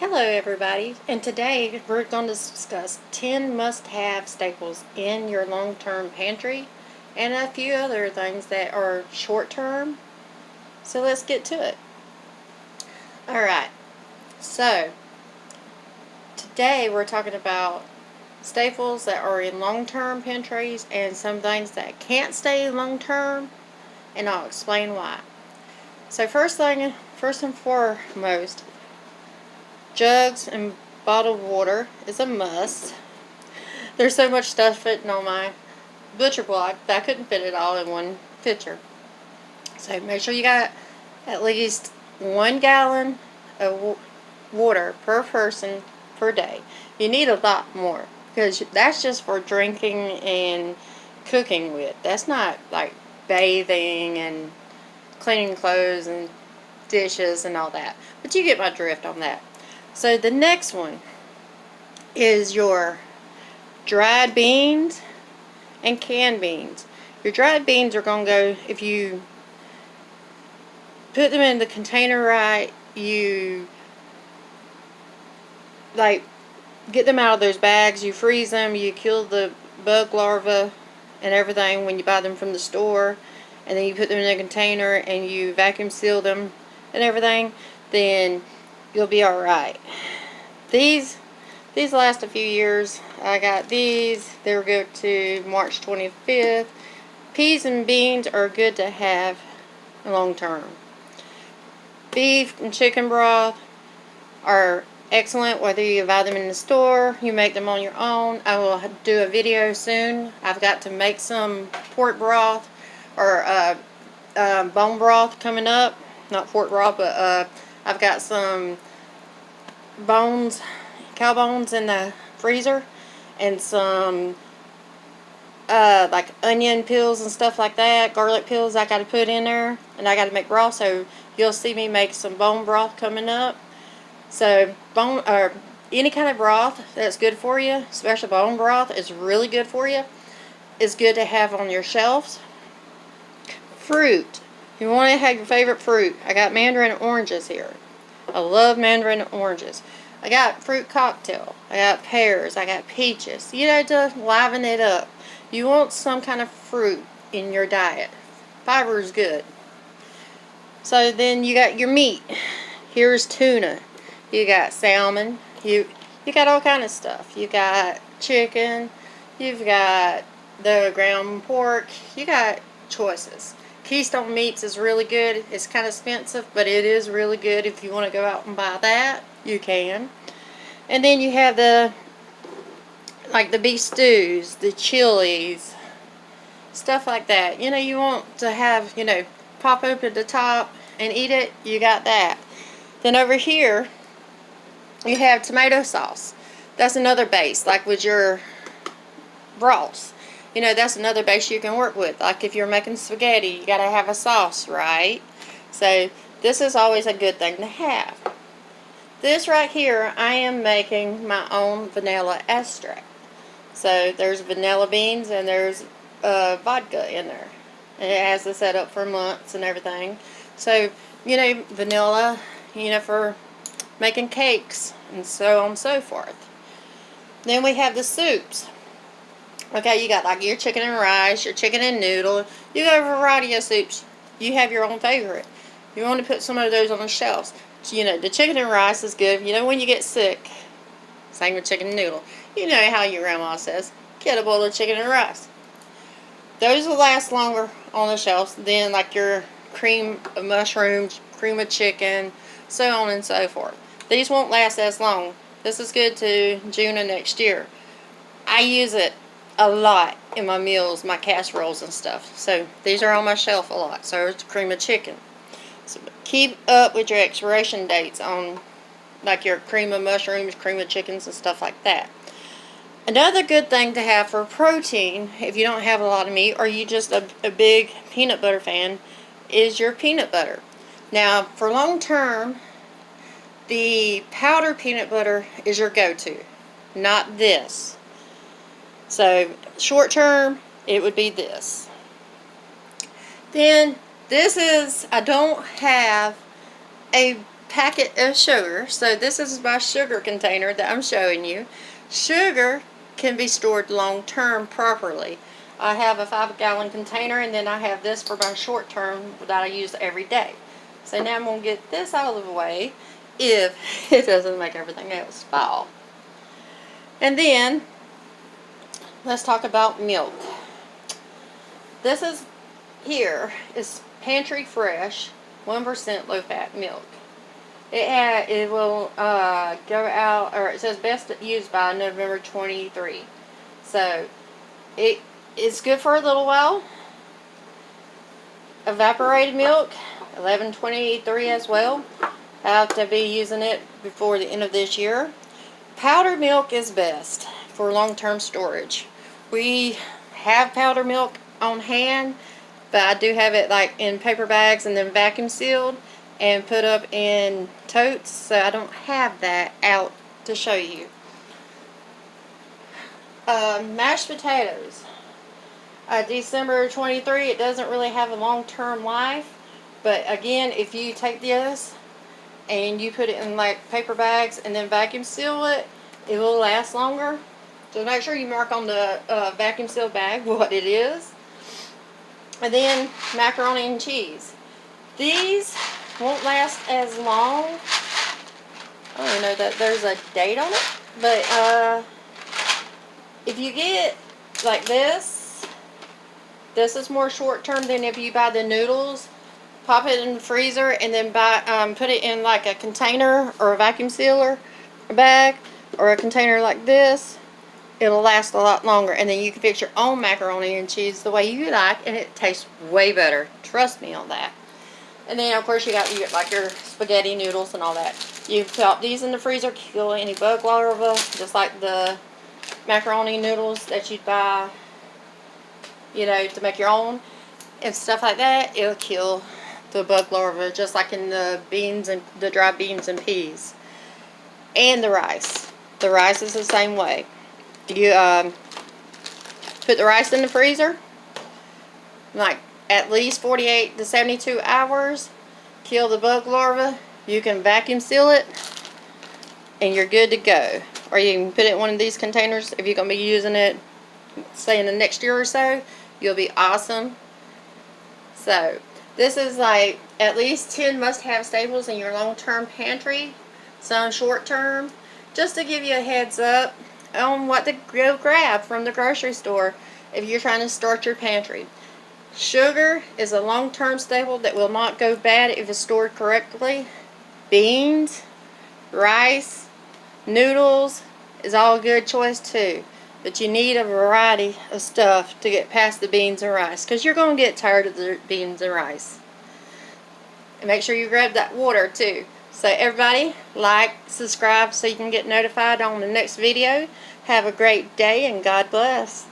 Hello everybody, and today we're going to discuss 10 must-have staples in your long-term pantry and a few other things that are short-term. So let's get to it. Alright, so today we're talking about staples that are in long-term pantries and some things that can't stay long-term, and I'll explain why. So first and foremost, jugs and bottled water is a must. There's so much stuff fitting on my butcher block that I couldn't fit it all in one pitcher. So make sure you got at least 1 gallon of water per person per day. You need a lot more because that's just for drinking and cooking with. That's not like bathing and cleaning clothes and dishes and all that. But you get my drift on that. So the next one is your dried beans and canned beans. Your dried beans are going to go, if you put them in the container right, you get them out of those bags, you freeze them, you kill the bug larvae and everything when you buy them from the store, and then you put them in a container and you vacuum seal them and everything, then you'll be alright. These last a few years. I got these. They were good to March 25th. Peas and beans are good to have long term. Beef and chicken broth are excellent whether you buy them in the store, you make them on your own. I will do a video soon. I've got to make some pork broth or bone broth coming up. Not pork broth, but I've got some cow bones in the freezer, and some like onion peels and stuff like that, garlic peels I got to put in there, and I got to make broth. So you'll see me make some bone broth coming up. So any kind of broth that's good for you, especially bone broth, is really good for you. It's good to have on your shelves. Fruit. You want to have your favorite fruit. I got mandarin oranges here. I love mandarin oranges. I got fruit cocktail. I got pears. I got peaches. You know, to liven it up. You want some kind of fruit in your diet. Fiber is good. So then you got your meat. Here's tuna. You got salmon. You got all kind of stuff. You got chicken. You've got the ground pork. You got choices. Keystone Meats is really good. It's kind of expensive, but it is really good. If you want to go out and buy that, you can. And then you have the beef stews, the chilies, stuff like that. You know, you want to have, pop open the top and eat it, you got that. Then over here, you have tomato sauce. That's another base, like with your broths. You know, that's another base you can work with. Like if you're making spaghetti, you gotta have a sauce, right? So this is always a good thing to have. This right here, I am making my own vanilla extract. So there's vanilla beans and there's vodka in there. And it has the setup for months and everything. So, vanilla, for making cakes and so on and so forth. Then we have the soups. Okay, you got like your chicken and rice, your chicken and noodle. You got a variety of soups. You have your own favorite. You want to put some of those on the shelves. The chicken and rice is good. When you get sick, same with chicken and noodle. You know how your grandma says, get a bowl of chicken and rice. Those will last longer on the shelves than like your cream of mushrooms, cream of chicken, so on and so forth. These won't last as long. This is good to June of next year. I use it a lot in my meals, my casseroles and stuff. So these are on my shelf a lot. So it's cream of chicken. So keep up with your expiration dates on like your cream of mushrooms, cream of chickens and stuff like that. Another good thing to have for protein, if you don't have a lot of meat or you just a big peanut butter fan, is your peanut butter. Now for long term, the powdered peanut butter is your go-to, not this. So short term, it would be this. Then this is, I don't have a packet of sugar. So this is my sugar container that I'm showing you. Sugar can be stored long term properly. I have a 5-gallon container, and then I have this for my short term that I use every day. So now I'm going to get this out of the way if it doesn't make everything else fall. And then let's talk about milk. This is Pantry Fresh 1% low fat milk. It will go out, or it says best used by November 23. So it's good for a little while. Evaporated milk 11/23 as well. I have to be using it before the end of this year. Powdered milk is best for long-term storage. We have powdered milk on hand, but I do have it like in paper bags and then vacuum sealed and put up in totes, so I don't have that out to show you. Mashed potatoes. December 23, it doesn't really have a long-term life, but again, if you take this and you put it in like paper bags and then vacuum seal it, it will last longer. So make sure you mark on the vacuum seal bag what it is. And then macaroni and cheese. These won't last as long. I don't know that there's a date on it, but if you get like this is more short term than if you buy the noodles. Pop it in the freezer and then put it in like a container or a vacuum sealer bag or a container like this. It'll last a lot longer, and then you can fix your own macaroni and cheese the way you like, and it tastes way better. Trust me on that. And then of course you get like your spaghetti noodles and all that. You pop these in the freezer, kill any bug larvae, just like the macaroni noodles that you'd buy, you know, to make your own and stuff like that. It'll kill the bug larvae, just like in the beans and the dry beans and peas. And the rice. The rice is the same way. You put the rice in the freezer, like at least 48 to 72 hours. Kill the bug larvae. You can vacuum seal it, and you're good to go. Or you can put it in one of these containers if you're going to be using it, say in the next year or so. You'll be awesome. So this is like at least 10 must-have staples in your long-term pantry, some short-term, just to give you a heads up on what to go grab from the grocery store if you're trying to start your pantry. Sugar is a long-term staple that will not go bad if it's stored correctly. Beans, rice, noodles is all a good choice too. But you need a variety of stuff to get past the beans and rice, because you're going to get tired of the beans and rice. And make sure you grab that water too. So everybody, like, subscribe so you can get notified on the next video. Have a great day and God bless.